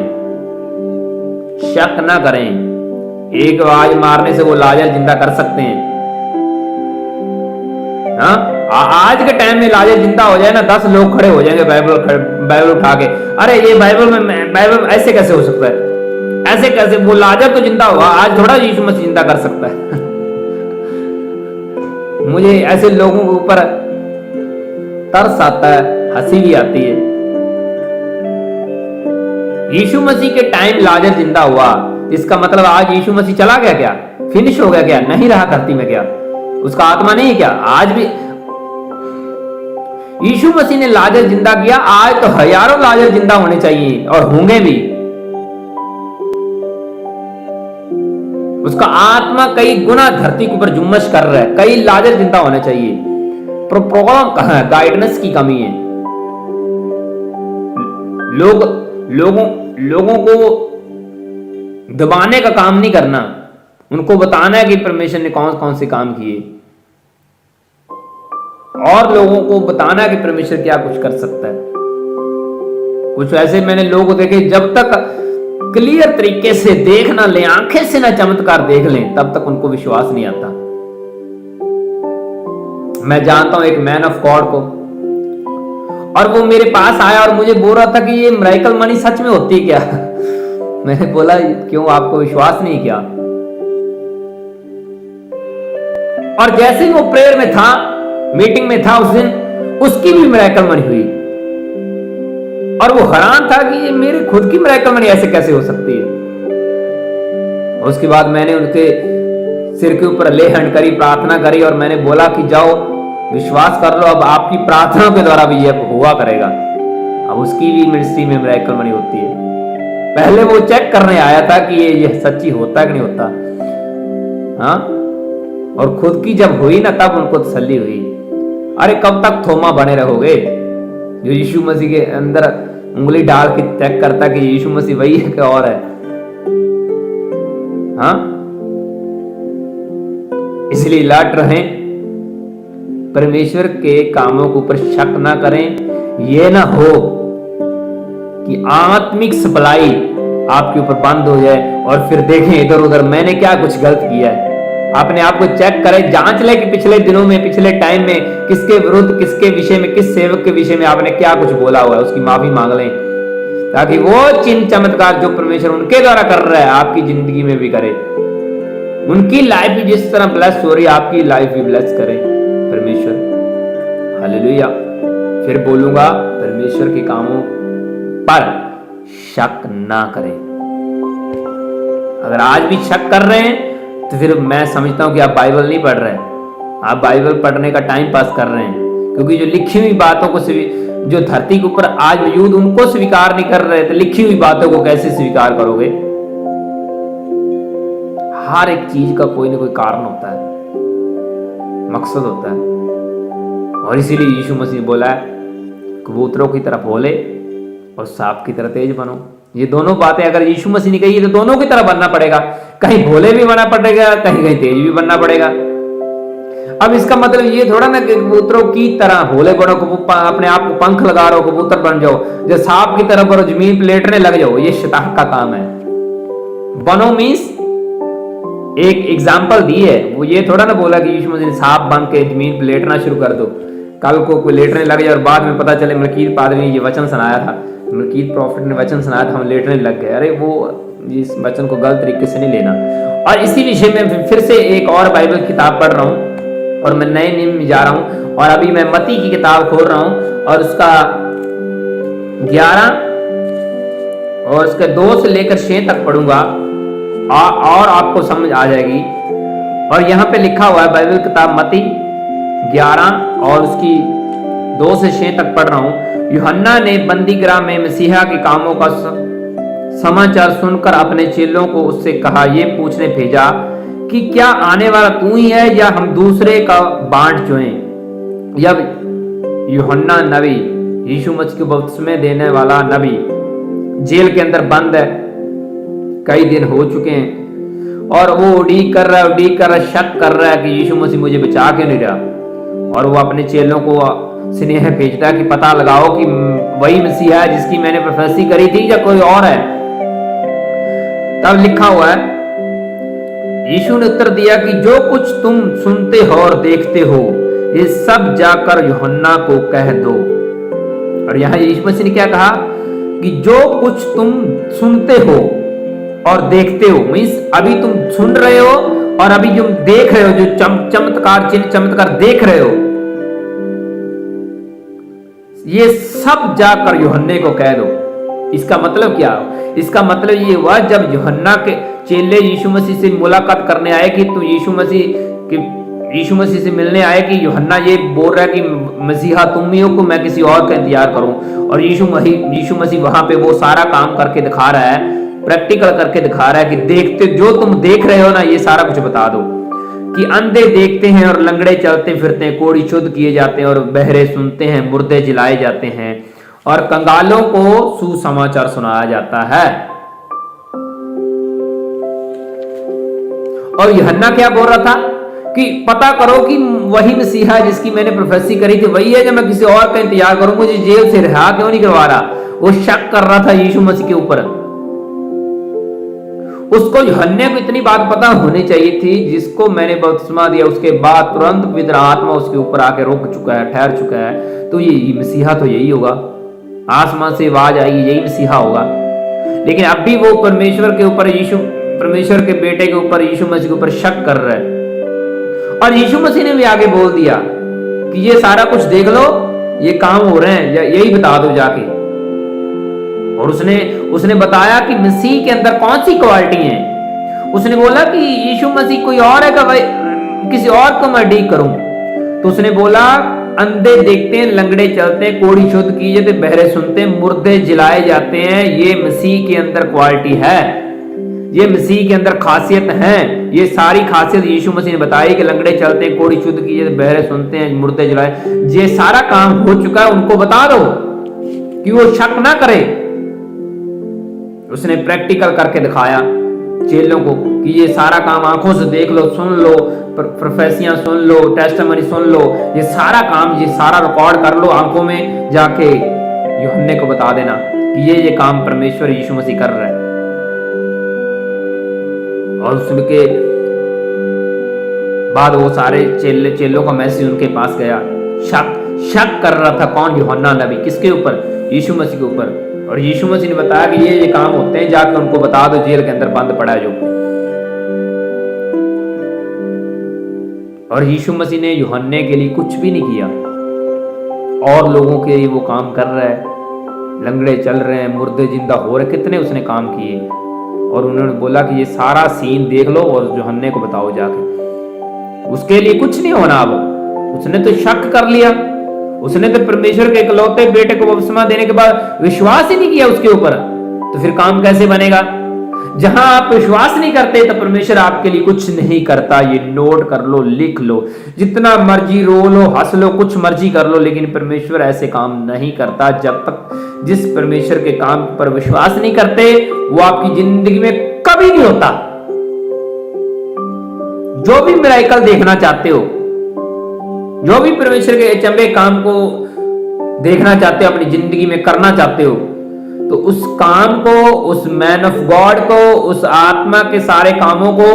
शक ना करें। एक आवाज मारने से वो लाजर जिंदा कर सकते हैं। हाँ, आज के टाइम में लाजर जिंदा हो जाए ना, 10 लोग खड़े हो जाएंगे बाइबल उठा के, अरे ये बाइबल ऐसे कैसे हो सकता है, ऐसे कैसे, वो लाजर तो जिंदा हुआ, आज थोड़ा यीशु मसीह जिंदा कर सकता है। मुझे ऐसे लोगों के ऊपर तरस आता है, हंसी भी आती है। यीशु मसीह के टाइम लाजर जिंदा हुआ, इसका मतलब आज यीशु मसीह चला गया क्या, फिनिश हो गया क्या, नहीं रहा धरती में क्या, उसका आत्मा नहीं है क्या? आज भी यीशु मसीह ने लाजर जिंदा किया, आज तो हजारों लाजर जिंदा होने चाहिए और होंगे भी। उसका आत्मा कई गुना धरती के ऊपर जुम्मश कर रहा है, कई लाजर जिंदा होने चाहिए। पर प्रॉब्लम कहां है? गाइडेंस की कमी है। लोगों को दबाने का काम नहीं करना, उनको बताना है कि परमेश्वर ने कौन कौन से काम किए, और लोगों को बताना है कि परमेश्वर क्या कुछ कर सकता है। कुछ ऐसे मैंने लोग देखे, जब तक क्लियर तरीके से देख ना ले, आंखें से ना चमत्कार देख लें, तब तक उनको विश्वास नहीं आता। मैं जानता हूं एक मैन ऑफ गॉड को, और वो मेरे पास आया और मुझे बोल रहा था कि ये मिरेकल मनी सच में होती है क्या? मैंने बोला क्यों, आपको विश्वास नहीं क्या? और जैसे ही वो प्रेयर में था, मीटिंग में था उस दिन, उसकी भी मिरेकल मनी हुई, और वो हैरान था कि ये मेरे खुद की मिरेकल मनी ऐसे कैसे हो सकती है। उसके बाद मैंने उनके सिर के ऊपर ले हैंड करी, प्रार्थना करी, और मैंने बोला कि जाओ विश्वास कर लो, अब आपकी प्रार्थनाओं के द्वारा भी ये हुआ करेगा। अब उसकी भी मिनिस्ट्री में मिरेकल मनी होती है। पहले वो चेक करने आया था कि ये सच्ची होता कि नहीं होता, हाँ, और खुद की जब हुई ना, तब उनको तसल्ली हुई। अरे कब तक थोमा बने रहोगे जो यीशु मसीह के अंदर उंगली डाल के चेक करता कि यीशु मसीह वही है कि और है? हाँ, इसलिए अलर्ट रहें, परमेश्वर के कामों के ऊपर शक ना करें। यह ना हो कि आत्मिक सप्लाई आपके ऊपर बंद हो जाए और फिर देखें इधर उधर मैंने क्या कुछ गलत किया है। अपने आप को चेक करें, जांच लें कि पिछले दिनों में, पिछले टाइम में किसके विरुद्ध, किसके विषय में, किस सेवक के विषय में आपने क्या कुछ बोला हुआ है, उसकी माफी मांग लें, ताकि वो चिन्ह चमत्कार जो परमेश्वर उनके द्वारा कर रहा है आपकी जिंदगी में भी करे। उनकी लाइफ भी जिस तरह ब्लेस हो रही है, आपकी लाइफ भी ब्लेस करे परमेश्वर। हालेलुया। फिर बोलूंगा, परमेश्वर के कामों पर शक ना करें। अगर आज भी शक कर रहे हैं तो फिर मैं समझता हूं कि आप बाइबल नहीं पढ़ रहे हैं, आप बाइबल पढ़ने का टाइम पास कर रहे हैं। क्योंकि जो लिखी हुई बातों को, जो धरती के ऊपर आज मौजूद, उनको स्वीकार नहीं कर रहे, तो लिखी हुई बातों को कैसे स्वीकार करोगे? हर एक चीज का कोई ना कोई कारण होता है, मकसद होता है। और इसीलिए यीशु मसीह बोला है, कबूतरों की तरह भोले और सांप की तरह तेज बनो। ये दोनों बातें अगर यीशु मसीह ने कही है तो दोनों की तरह बनना पड़ेगा। कहीं भोले भी बनना पड़ेगा, कहीं कहीं तेज भी बनना पड़ेगा। अब इसका मतलब ये थोड़ा ना कि कबूतरों की तरह भोले बनो, अपने आप को पंख लगा रहो, कबूतर बन जाओ, जो सांप की तरह बनो, जमीन पे लेटने लग जाओ। ये शैतान का काम है। बनो मीन्स एक एग्जाम्पल दी है, वो ये थोड़ा ना बोला कि यीशु मसीह ने सांप बन के जमीन पे लेटना शुरू कर दो, कल को कोई लेटने लग जाए और बाद में पता चले मलकीत पादरी ने ये वचन सुनाया था, मलकीत प्रॉफिट ने वचन सुनाया था, हम लेटने लग गए। अरे वो इस वचन को गलत तरीके से नहीं लेना। और इसी विषय में फिर से एक और बाइबल किताब पढ़ रहा हूँ और मैं नए नियम में जा रहा हूँ, और अभी मैं मत्ती की किताब खोल रहा हूँ और उसका 11 और उसके 2 से लेकर 6 तक पढ़ूंगा और आपको समझ आ जाएगी। और यहाँ पे लिखा हुआ है, बाइबल किताब मत्ती 11 और उसकी 2 से 6 तक पढ़ रहा हूँ। यूहन्ना ने बंदीगृह में मसीहा के कामों का समाचार सुनकर अपने चेलों को उससे कहा, ये पूछने भेजा कि क्या आने वाला तू ही है या हम दूसरे का बांट जोएं? जब यूहन्ना नबी, यीशु मसीह को बपतिस्मा देने वाला नबी, जेल के अंदर बंद है, कई दिन हो चुके हैं और वो उड़ीक कर रहा है, शक कर रहा है कि यीशु मसीह मुझे बचा के नहीं रहा। और वो अपने चेलों को स्नेह भेजता है कि पता लगाओ कि वही मसीहा है जिसकी मैंने प्रोफेसी करी थी या कोई और है। तब लिखा हुआ है, यीशु ने उत्तर दिया कि जो कुछ तुम सुनते हो और देखते हो ये सब जाकर यूहन्ना को कह दो। और यहां यीशु मसीह ने क्या कहा कि जो कुछ तुम सुनते हो और देखते हो, मींस अभी तुम सुन रहे हो और अभी जो देख रहे हो, जो चमत्कार चिन्ह चमत्कार देख रहे हो, ये सब जाकर यूहन्ने को कह दो। इसका मतलब क्या? इसका मतलब ये हुआ जब यूहन्ना के चेले यीशु मसीह से मुलाकात करने आए कि तू यीशु मसीह से मिलने आए कि यूहन्ना ये बोल रहा है कि मसीहा तुम ही हो को मैं किसी और का इंतजार करूं। और यीशु मसीह वहां पे वो सारा काम करके दिखा रहा है, प्रैक्टिकल करके दिखा रहा है कि देखते जो तुम देख रहे हो ना, ये सारा कुछ बता दो कि अंधे देखते हैं और लंगड़े चलते फिरते हैं, कोढ़ी शुद्ध किए जाते हैं और बहरे सुनते हैं, मुर्दे जिलाए जाते हैं और कंगालों को सुसमाचार सुनाया जाता है। और यूहन्ना क्या बोल रहा था कि पता करो कि वही मसीहा है जिसकी मैंने प्रोफेसी करी थी, वही है जो मैं किसी और का इंतजार करूं, मुझे जेल से रिहा क्यों नहीं करवा रहा। वो शक कर रहा था यीशु मसीह के ऊपर। उसको यूहन्ने को इतनी बात पता होनी चाहिए थी, जिसको मैंने बपतिस्मा दिया उसके बाद तुरंत पवित्र आत्मा उसके ऊपर आके रुक चुका है, ठहर चुका है, तो ये मसीहा तो यही होगा, आसमान से आवाज आएगी यही मसीहा होगा। लेकिन अब भी वो परमेश्वर के बेटे के ऊपर, यीशु मसीह के ऊपर शक कर रहा है। और यीशु मसीह ने भी आगे बोल दिया कि ये सारा कुछ देख लो, ये काम हो रहे हैं, यही बता दो जाके। और उसने बताया कि मसीह के अंदर कौन सी क्वालिटी है। उसने बोला कि यीशु मसीह कोई और है, किसी और को मैं डीक करूं। तो उसने बोला अंधे देखते हैं, लंगड़े चलते हैं, कोढ़ी शुद्ध की जाते, बहरे सुनते हैं, मुर्दे जिलाए जाते हैं। ये मसीह के अंदर क्वालिटी है, ये मसीह के अंदर खासियत है। ये सारी खासियत यीशु मसीह ने बताई कि लंगड़े चलते हैं, कोढ़ी शुद्ध की जाते, बहरे सुनते हैं, मुर्दे जिलाए। ये सारा काम हो चुका है, उनको बता दो कि वो शक ना करे। उसने प्रैक्टिकल करके दिखाया चेलों को कि ये सारा काम आंखों से देख लो, सुन लो, प्रोफेसियां सुन लो, टेस्टिमनी सुन लो, ये सारा काम, ये सारा रिकॉर्ड कर लो, आंखों में जाके यूहन्ने को बता देना कि ये काम परमेश्वर यीशु मसीह कर रहा है। और उसके बाद वो सारे चेलों का मैसेज उनके पास गया। शक कर रहा था कौन? यूहन्ना नबी। किसके ऊपर? यीशु मसीह के ऊपर। और यीशु मसीह ने बताया कि ये काम होते हैं, जाकर उनको बता दो जेल के अंदर बंद पड़ा है जो। और यीशु मसीह ने यूहन्ने के लिए कुछ भी नहीं किया, और लोगों के लिए वो काम कर रहा है। लंगड़े चल रहे हैं, मुर्दे जिंदा हो रहे, कितने उसने काम किए। और उन्होंने बोला कि ये सारा सीन देख लो और यूहन्ने को बताओ जाके। उसके लिए कुछ नहीं होना। अब उसने तो शक कर लिया, उसने तो परमेश्वर के इकलौते बेटे को बपतिस्मा देने के बाद विश्वास ही नहीं किया उसके ऊपर, तो फिर काम कैसे बनेगा? जहां आप विश्वास नहीं करते तो परमेश्वर आपके लिए कुछ नहीं करता। ये नोट कर लो, लिख लो, जितना मर्जी रो लो, हंस लो, कुछ मर्जी कर लो, लेकिन परमेश्वर ऐसे काम नहीं करता। जब तक जिस परमेश्वर के काम पर विश्वास नहीं करते, वो आपकी जिंदगी में कभी नहीं होता। जो भी मिरेकल देखना चाहते हो, जो भी परमेश्वर के अचंभे काम को देखना चाहते हो, अपनी जिंदगी में करना चाहते हो, तो उस काम को, उस मैन ऑफ गॉड को, उस आत्मा के सारे कामों को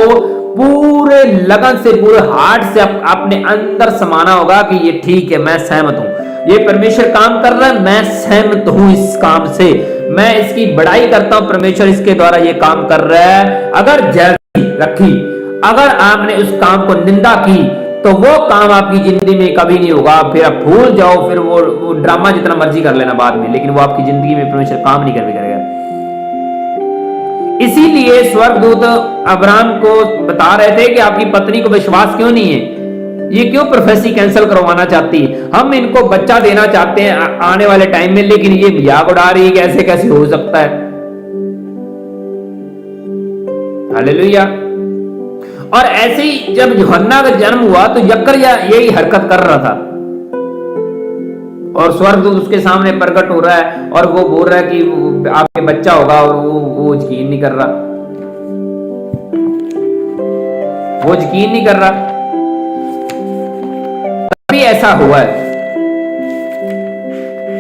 पूरे लगन से, पूरे हार्ट से अपने अंदर समाना होगा कि ये ठीक है, मैं सहमत हूं, ये परमेश्वर काम कर रहा है, मैं सहमत हूं इस काम से, मैं इसकी बड़ाई करता हूं, परमेश्वर इसके द्वारा ये काम कर रहा है। अगर जैसी रखी, अगर आपने उस काम को निंदा की, तो वो काम आपकी जिंदगी में कभी नहीं होगा। फिर आप भूल जाओ, फिर वो ड्रामा जितना मर्जी कर लेना बाद में, लेकिन वो आपकी जिंदगी में परमेश्वर काम नहीं करेगा। इसीलिए स्वर्गदूत अब्राहम को बता रहे थे कि आपकी पत्नी को विश्वास क्यों नहीं है, ये क्यों प्रोफेसी कैंसिल करवाना चाहती है, हम इनको बच्चा देना चाहते हैं आने वाले टाइम में, लेकिन ये मजाक उड़ा रही है, कैसे कैसे हो सकता है। हालेलुया। और ऐसे ही जब यूहन्ना का जन्म हुआ तो जक्करिया यही हरकत कर रहा था। और स्वर्गदूत उसके सामने प्रकट हो रहा है और वो बोल रहा है कि आपके बच्चा होगा, और वो यकीन नहीं कर रहा, वो यकीन नहीं कर रहा। तभी ऐसा हुआ है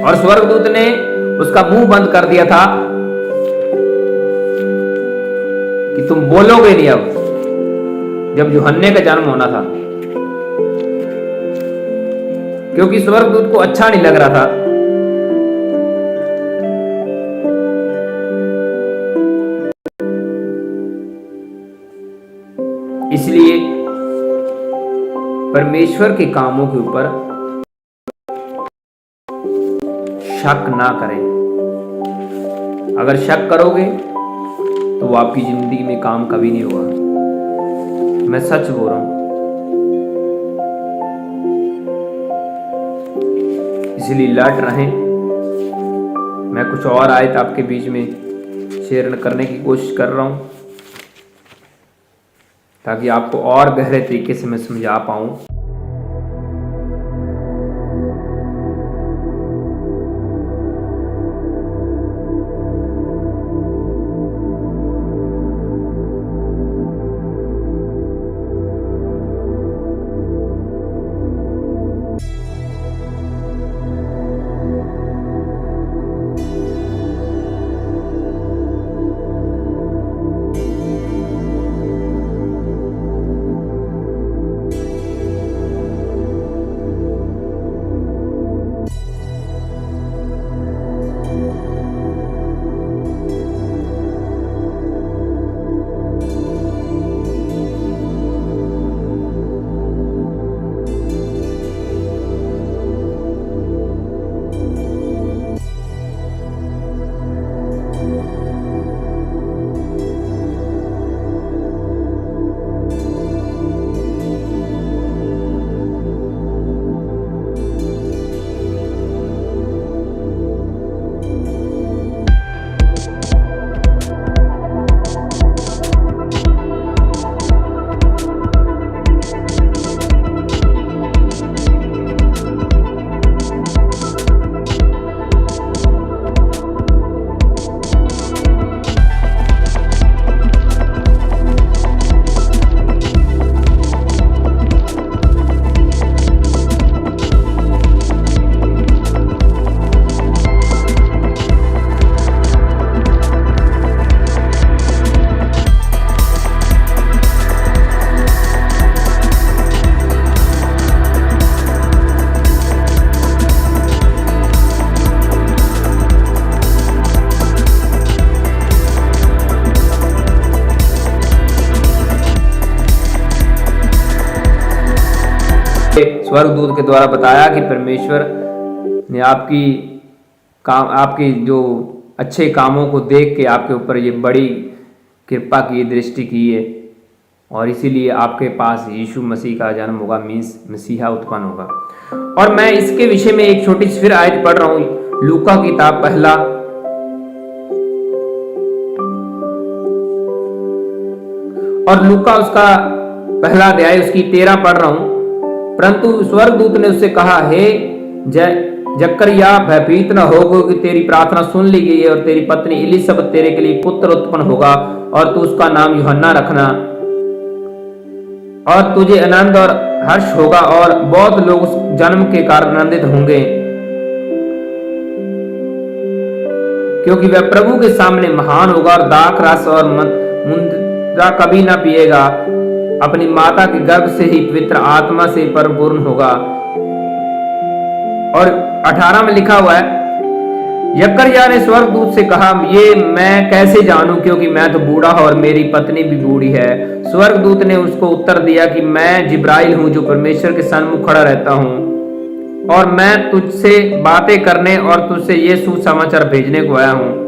और स्वर्गदूत ने उसका मुंह बंद कर दिया था कि तुम बोलोगे नहीं अब, जब यूहन्ने का जन्म होना था, क्योंकि स्वर्गदूत को अच्छा नहीं लग रहा था। इसलिए परमेश्वर के कामों के ऊपर शक ना करें। अगर शक करोगे तो वो आपकी जिंदगी में काम कभी नहीं होगा। मैं सच बोल रहा हूं। इसलिए लड़ रहें। मैं कुछ और आयत आपके बीच में शेयर करने की कोशिश कर रहा हूं ताकि आपको और गहरे तरीके से मैं समझा पाऊं। स्वर्गदूत के द्वारा बताया कि परमेश्वर ने आपकी जो अच्छे कामों को देख के आपके ऊपर ये बड़ी कृपा की, दृष्टि की है, और इसीलिए आपके पास यीशु मसीह का जन्म होगा, मीन्स मसीहा उत्पन्न होगा। और मैं इसके विषय में एक छोटी सी फिर आयत पढ़ रहा हूं, लूका की किताब पहला और लूका उसका पहला अध्याय उसकी 13 पढ़ रहा हूं। परंतु स्वर्गदूत ने उससे कहा, हे जकरिया, भयभीत न हो, क्योंकि तेरी प्रार्थना सुन ली गई है और तेरी पत्नी इलिसबत तेरे के लिए पुत्र उत्पन्न होगा और तू उसका नाम यूहन्ना रखना, और तुझे आनंद और हर्ष होगा और बहुत लोग उस जन्म के कारण आनंदित होंगे, क्योंकि वह प्रभु के सामने महान होगा और दाख रस और मुद्रा कभी ना पिएगा, अपनी माता के गर्भ से ही पवित्र आत्मा से परिपूर्ण होगा। और 18 में लिखा हुआ है, जकरिया ने स्वर्गदूत से कहा, ये मैं कैसे जानूं, क्योंकि मैं तो बूढ़ा और मेरी पत्नी भी बूढ़ी है। स्वर्गदूत ने उसको उत्तर दिया कि मैं जिब्राइल हूं, जो परमेश्वर के सन्मुख खड़ा रहता हूं, और मैं तुझसे बातें करने और तुझसे ये सुसमाचार भेजने को आया हूं।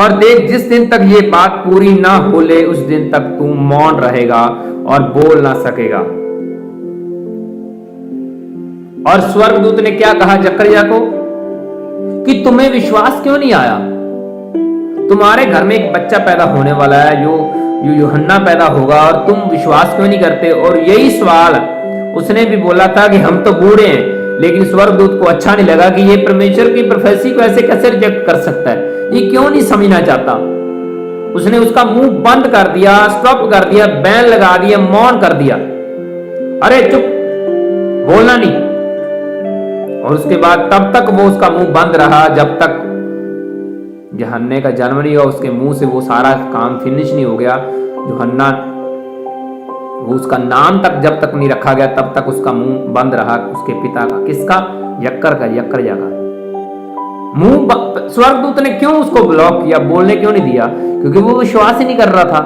और देख, जिस दिन तक ये बात पूरी ना हो ले, उस दिन तक तू मौन रहेगा और बोल ना सकेगा। और स्वर्गदूत ने क्या कहा जकरिया को कि तुम्हें विश्वास क्यों नहीं आया? तुम्हारे घर में एक बच्चा पैदा होने वाला है, जो यूहन्ना पैदा होगा, और तुम विश्वास क्यों नहीं करते? और यही सवाल उसने भी बोला था कि हम तो बूढ़े हैं। लेकिन स्वर्गदूत को अच्छा नहीं लगा कि ये परमेश्वर की प्रोफेसी को ऐसे कैसे रिजेक्ट कर सकता है, ये क्यों नहीं समझना चाहता। उसने उसका मुंह बंद कर दिया, स्टॉप कर दिया, बैन लगा दिया, मौन कर दिया, अरे चुप, बोलना नहीं। और उसके बाद तब तक वो उसका मुंह बंद रहा जब तक यूहन्ना का जन्म नहीं हुआ, उसके मुंह से वो सारा काम फिनिश नहीं हो गया। यूहन्ना, वो उसका नाम तक जब तक नहीं रखा गया तब तक उसका मुंह बंद रहा उसके पिता का। किसका? यक्कर का, यक्कर जागा मुंह। स्वर्गदूत ने क्यों उसको ब्लॉक किया, बोलने क्यों नहीं दिया? क्योंकि वो विश्वास ही नहीं कर रहा था,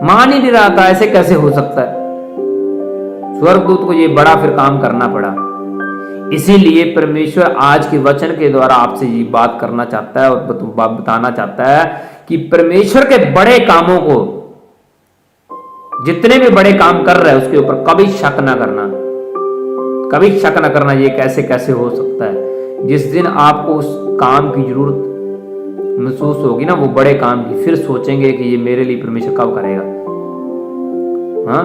मान ही नहीं रहा था ऐसे कैसे हो सकता है। स्वर्गदूत को ये बड़ा फिर काम करना पड़ा। इसीलिए परमेश्वर आज के वचन के द्वारा आपसे ये बात करना चाहता है और बताना चाहता है कि परमेश्वर के बड़े कामों को, जितने भी बड़े काम कर रहे हैं उसके ऊपर कभी शक ना करना, कभी शक ना करना। ये कैसे कैसे हो सकता है? जिस दिन आपको उस काम की जरूरत महसूस होगी ना, वो बड़े काम की, फिर सोचेंगे कि ये मेरे लिए परमेश्वर कब करेगा। हाँ,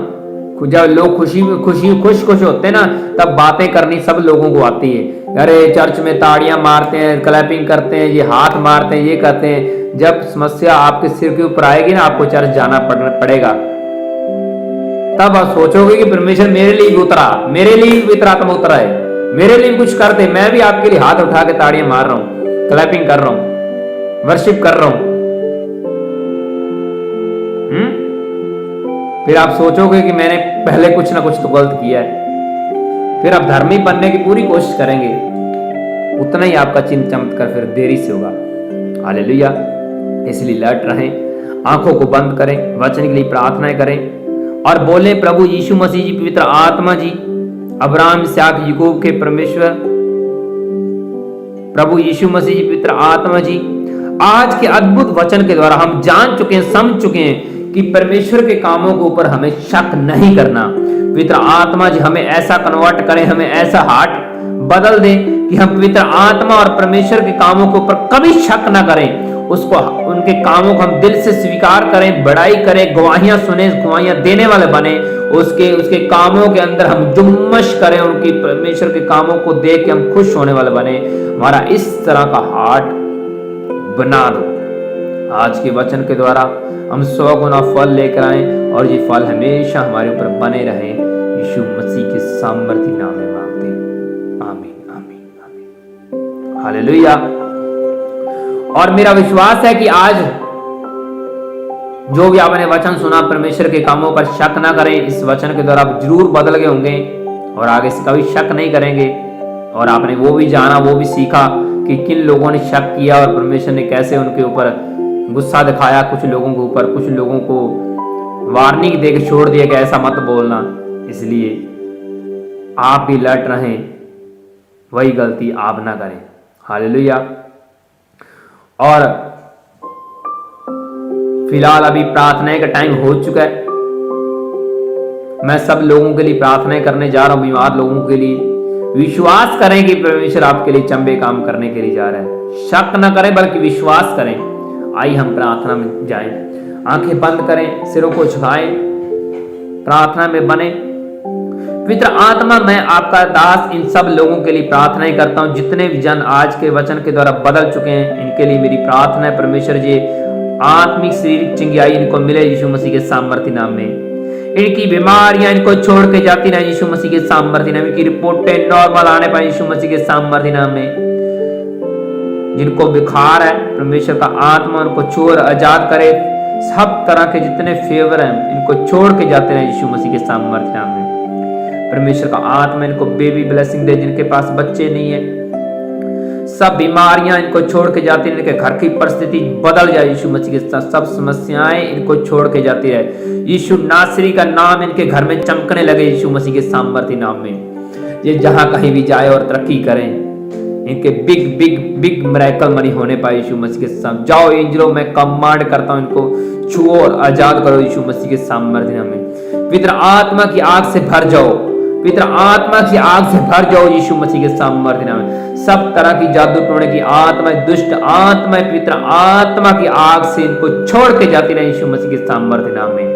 जब लोग खुश होते हैं ना, तब बातें करनी सब लोगों को आती है। अरे चर्च में ताड़ियां मारते हैं, क्लैपिंग करते हैं, ये हाथ मारते हैं, ये करते हैं। जब समस्या आपके सिर के ऊपर आएगी ना, आपको चर्च जाना पड़ेगा, तब आप सोचोगे कि परमेश्वर मेरे लिए भी उतरा, मेरे लिए भी पवित्र आत्मा उतरा है, मेरे लिए भी कुछ करते। मैं भी आपके लिए हाथ उठा के ताड़ियां मार रहा हूं, क्लैपिंग कर रहा हूं, वर्शिप कर रहा हूं। फिर आप सोचोगे कि मैंने पहले कुछ ना कुछ तो गलत किया है, फिर आप धर्मी बनने की पूरी कोशिश करेंगे, उतना ही आपका चिन्ह चमत्कार फिर देरी से होगा। हालेलुया। इसलिए लट रहें, आंखों को बंद करें, वचन के लिए प्रार्थनाएं करें और बोले, प्रभु यीशु मसीह जी, पवित्र आत्मा जी, अब्राहम, इसहाक, याकूब के परमेश्वर, प्रभु यीशु मसीह जी, पवित्र आत्मा जी, आज के अद्भुत वचन के द्वारा हम जान चुके हैं, समझ चुके हैं कि परमेश्वर के कामों के ऊपर हमें शक नहीं करना। पवित्र आत्मा जी हमें ऐसा कन्वर्ट करें, हमें ऐसा हार्ट बदल दे कि हम पवित्र आत्मा और परमेश्वर के कामों के ऊपर कभी शक ना करें, उसको, उनके कामों को हम दिल से स्वीकार करें, बड़ाई करें, गवाहियां सुने, गवाहियां देने वाले बने, उसके कामों के अंदर हम जुम्मश करें, उनकी परमेश्वर के कामों को देख के हम खुश होने वाले बने। हमारा इस तरह का हार्ट बना दो। आज के वचन के द्वारा हम 100 गुना फल लेकर आए और ये फल हमेशा हमारे ऊपर बने रहे। यीशु मसीह के सामर्थी नाम में मांगते हैं, आमीन, आमीन, आमीन। हालेलुया। और मेरा विश्वास है कि आज जो भी आपने वचन सुना, परमेश्वर के कामों पर शक ना करें। इस वचन के द्वारा आप जरूर बदल गए होंगे और आगे से कभी शक नहीं करेंगे। और आपने वो भी जाना, वो भी सीखा कि किन लोगों ने शक किया और परमेश्वर ने कैसे उनके ऊपर गुस्सा दिखाया, कुछ लोगों के ऊपर, कुछ लोगों को वार्निंग देकर छोड़ दिया कि ऐसा मत बोलना। इसलिए आप भी लट रहें, वही गलती आप ना करें। हालेलुया। और फिलहाल अभी प्रार्थना का टाइम हो चुका है। मैं सब लोगों के लिए प्रार्थना करने जा रहा हूं, बीमार लोगों के लिए। विश्वास करें कि परमेश्वर आपके लिए चंबे काम करने के लिए जा रहा है। शक न करें बल्कि विश्वास करें। आइए हम प्रार्थना में जाएं, आंखें बंद करें, सिरों को झुकाएं, प्रार्थना में बने। पवित्र आत्मा, मैं आपका दास इन सब लोगों के लिए प्रार्थनाएं करता हूं, जितने भी जन आज के वचन के द्वारा बदल चुके हैं, इनके लिए मेरी प्रार्थना है। परमेश्वर जी, आत्मिक शारीरिक चंगाई इनको मिले यीशु मसीह के सामर्थ्य नाम में। इनकी बीमारियां इनको छोड़ के जाती ना यीशु मसीह के सामर्थ्य नाम में। इनकी रिपोर्टें नॉर्मल आने पाए यीशु मसीह के सामर्थ्य नाम में। जिनको बुखार है, परमेश्वर का आत्मा उनको छोड़ आजाद करे। सब तरह के जितने फेवर हैं इनको छोड़ के जाते रहे यीशु मसीह के सामर्थ्य नाम में। परमेश्वर का आत्मा इनको बेबी ब्लेसिंग दे, जिनके पास बच्चे नहीं है, सब बीमारियां इनको छोड़ के जाती रहे, इनके घर की परिस्थिति बदल जाए यीशु मसीह के साथ। सब समस्याएं इनको छोड़ के जाती रहे। यीशु नासरी का नाम इनके घर में चमकने लगे यीशु मसीह के सामर्थ्य नाम में। ये जहां कहीं भी जाए और तरक्की करें, इनके big big big miracle money होने पाए यीशु मसीह के साथ। जाओ एंजलो, मैं कमांड करता हूं, इनको छुओ और आजाद करो यीशु मसीह के सामर्थ्य नाम में। पवित्र आत्मा की आग से भर जाओ, पवित्र आत्मा की आग से भर जाओ यीशु मसीह के सामर्थ्य नाम में। सब तरह की जादू टोने की आत्मा, दुष्ट आत्मा, पवित्र आत्मा की आग से इनको छोड़ के जाती रहे यीशु मसीह के सामर्थ्य नाम में।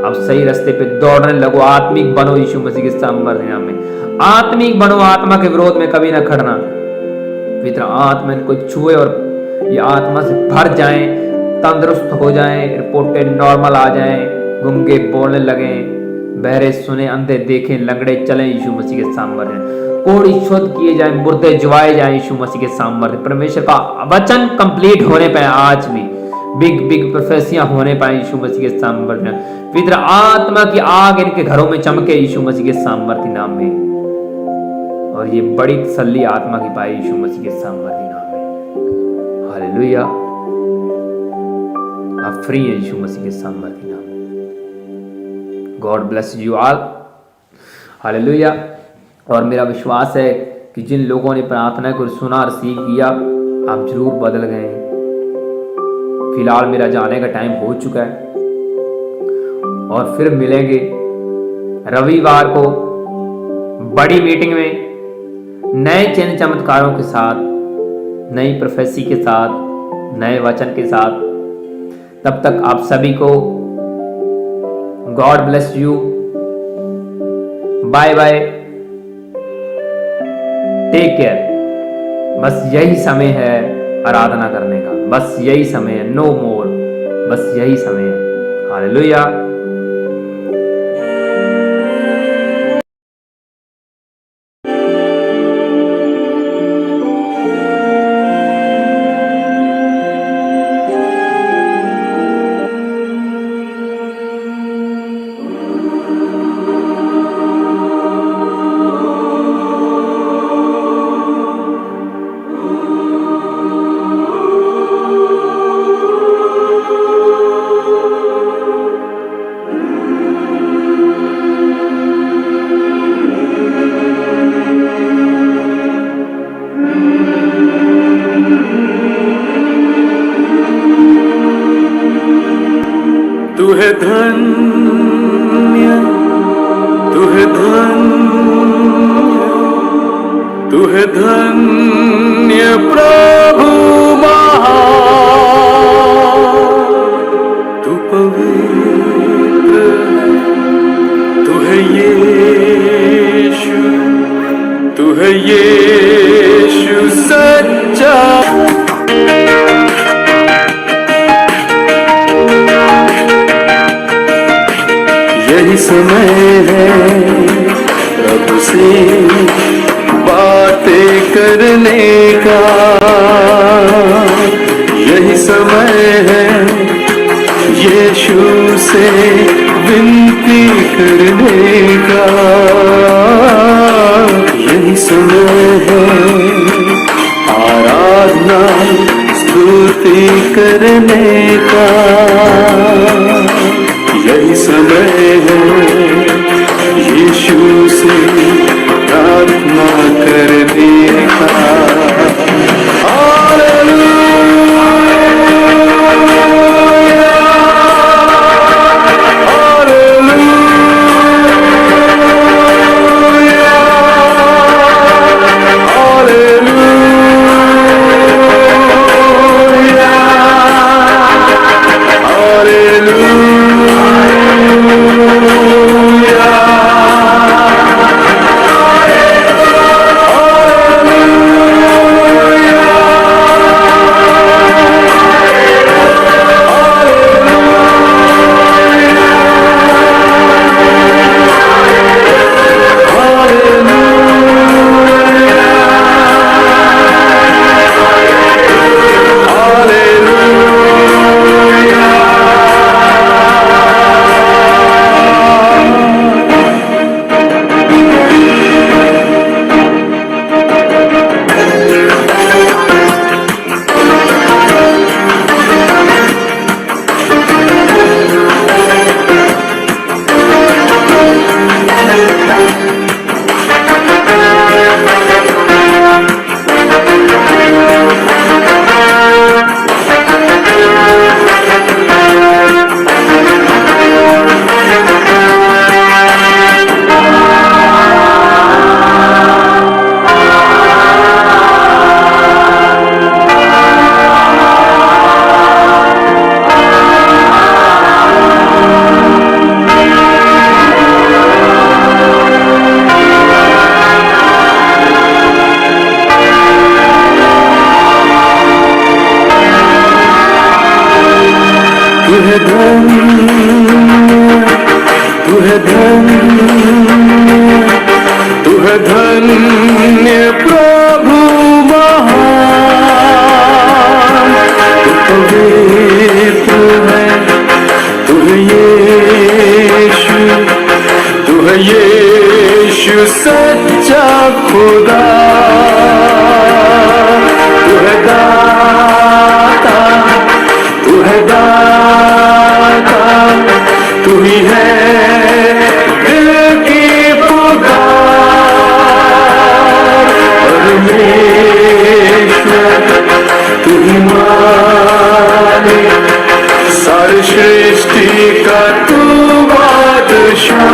अब सही रास्ते पे दौड़ने लगो, आत्मिक बनो यीशु मसीह के सामर्थ्य नाम में। आत्मिक बनो, आत्मा के विरोध में कभी ना खड़ना। पवित्र आत्मा को छुए और ये आत्मा से भर जाएं, तंदुरुस्त हो जाएं, रिपोर्टें नॉर्मल आ जाएं, गूंगे बोलने लगे, बहरे सुने, अंधे देखें, लंगड़े चलें यीशु मसीह के सामर्थ्य। कोढ़ी शुद्ध किए जाएं, मुर्दे जुआए जाएं यीशु मसीह के सामर्थ्य। परमेश्वर का वचन कंप्लीट होने पाए, आज भी बिग बिग प्रोफेसियां होने पाए यीशु मसीह के सामर्थ्य। पवित्र आत्मा की आग इनके घरों में चमके यीशु मसीह के सामर्थ्य नाम में, और ये बड़ी तसल्ली आत्मा की पाए यीशु मसीह के सामर्थ्य नाम में। हालेलुया, आप फ्री हैं यीशु मसीह के सामर्थ्य नाम में। God bless you all. Hallelujah. और मेरा विश्वास है कि जिन लोगों ने प्रार्थना को सुना, रिसीव किया, आप जरूर बदल गए हैं। फिलहाल मेरा जाने का टाइम हो चुका है और फिर मिलेंगे रविवार को बड़ी मीटिंग में नए चिन्ह चमत्कारों के साथ, नई प्रोफेसी के साथ, नए वचन के साथ। तब तक आप सभी को God bless you, bye bye, take care. बस यही समय है आराधना करने का, बस यही समय है, नो मोर, बस यही समय है। हालेलुया। तू है धन्य, तू है धन्य, तू है धन्य प्रभु महान। तू पवित्र है, तू है यीशु, तू है यीशु सच्चा। यही समय है प्रभु से बातें करने का, यही समय है यीशु से विनती करने का, यही समय है आराधना स्तुति करने का, यही समय है यीशु से प्रार्थना करने का। है धन्य, तू है धन्य, तू है धन्य प्रभु महान। तू पवित्र है, तू है यीशु, तू है यीशु सच्चा खुदा। तू है दाता, तू है दाता, तू ही है दिल की पुकार। परमेश्वर तू ही मालिक, सारी सृष्टि का तू बादशाह।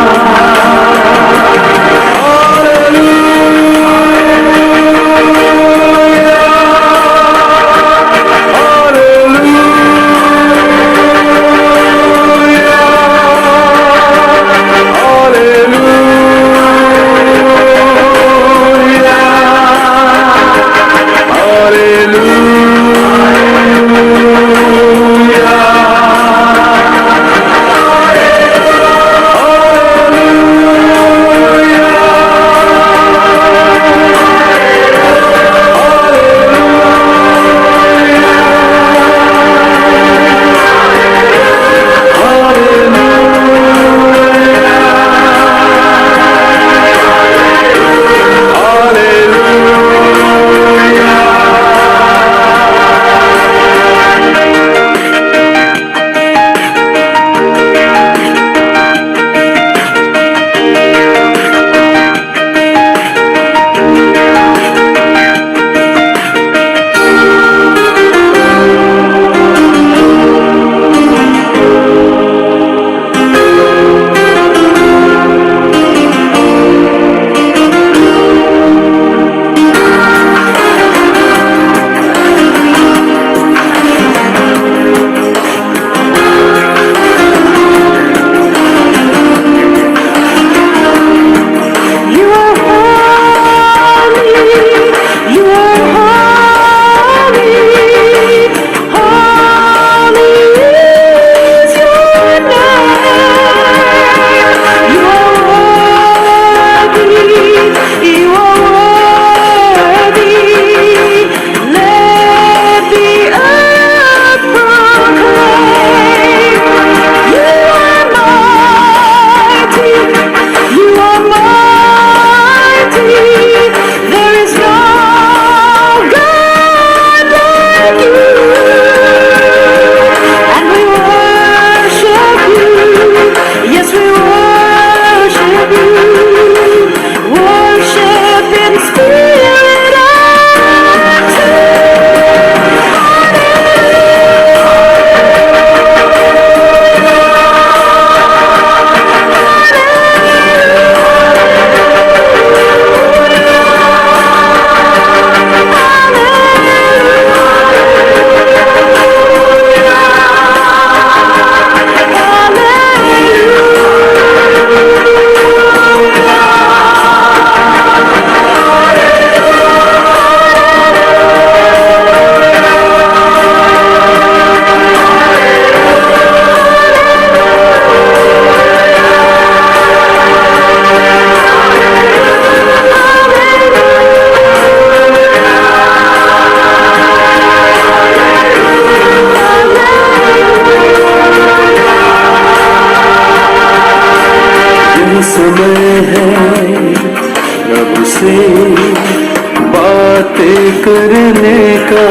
करने का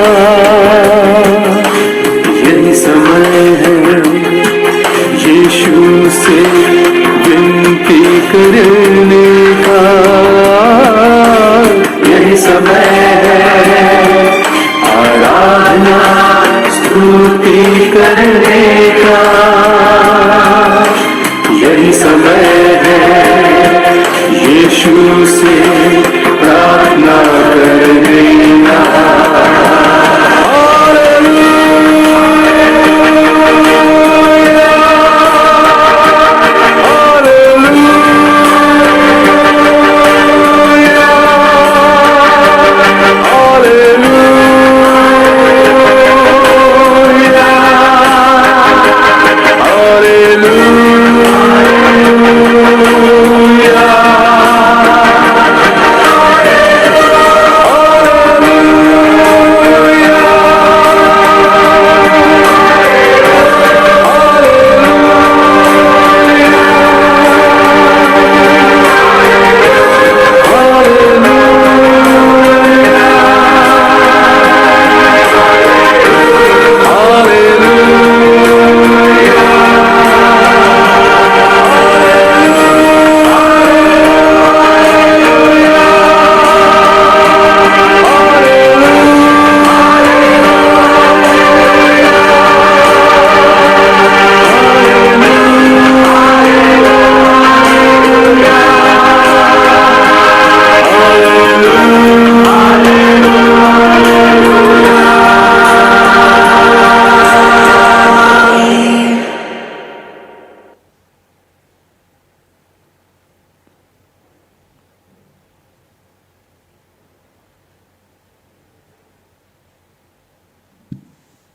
यही समय है, यीशु से विनती करे